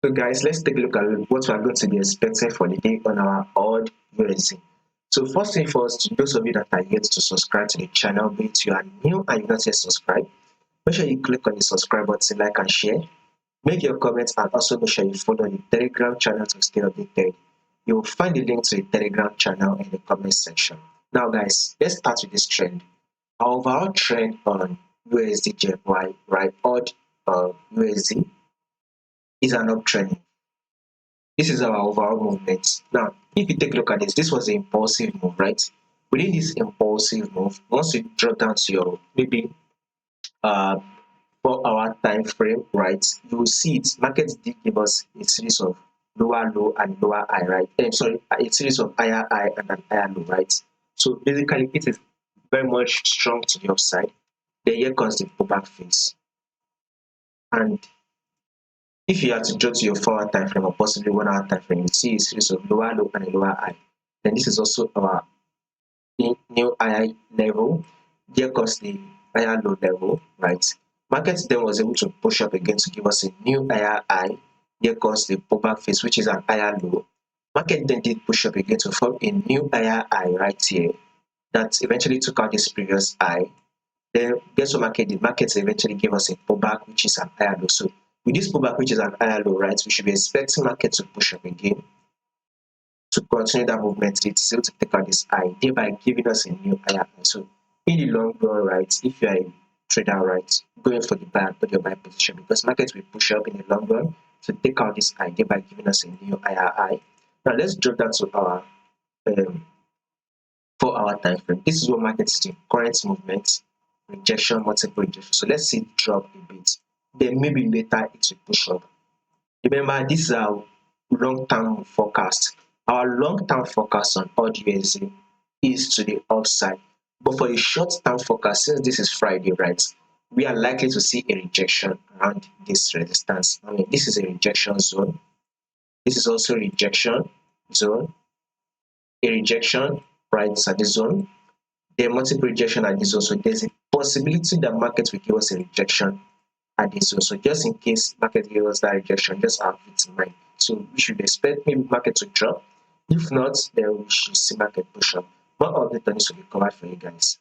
So guys, let's take a look at what we are going to be expecting for the day on our AUDUSD. So first thing first, those of you that are yet to subscribe to the channel, be it you are new and you're not yet subscribed, make sure you click on the subscribe button, like and share. Make your comments and also make sure you follow the Telegram channel to stay updated. You will find the link to the Telegram channel in the comment section. Now guys, let's start with this trend. Our overall trend on USD JPY, right, USD is an uptrend. This is our overall movement. Now, if you take a look at this, this was an impulsive move, right? Within this impulsive move, once you drop down to your maybe uh 4 hour time frame, right, you will see it. Markets did give us a series of lower low and lower high, right? Sorry, a series of higher high and an higher low, right? So basically, it is very much strong to the upside. Then here comes the pullback phase, and if you have to draw to your 4 hour time frame or possibly 1 hour time frame, you see a series of lower low and a lower high. Then this is also our new high level. Here comes the higher low level, right? Market then was able to push up again to give us a new higher high. Here comes the pullback phase, which is an higher low. Market then did push up again to form a new higher high right here that eventually took out this previous high. Then guess what market did? Markets eventually gave us a pullback, which is an higher low. So with this pullback, which is an higher low, right, we should be expecting market to push up again to continue that movement. It's still to take out this high, thereby giving us a new higher high. So in the long run, right, if you are a trader, right, going for the buy, put your buy position because markets will push up in the long run to take out this high, thereby giving us a new higher high. Now let's drop that to our 4 hour time frame. This is what market is doing. Current movement, rejection, multiple rejection. So let's see it drop a bit. Then maybe later it will push up. Remember, this is our long-term forecast. Our long-term forecast on AUDUSD is to the upside. But for a short-term forecast, since this is Friday, right, we are likely to see a rejection around this resistance. I mean, this is a rejection zone. This is also a rejection zone. A rejection right at the zone. There are multiple rejection at this zone. So there's a possibility that market will give us a rejection at this zone. So just in case market gives us that rejection, just have it in mind. So we should expect maybe market to drop. If not, then we should see market push up. More update on this will be covered for you guys.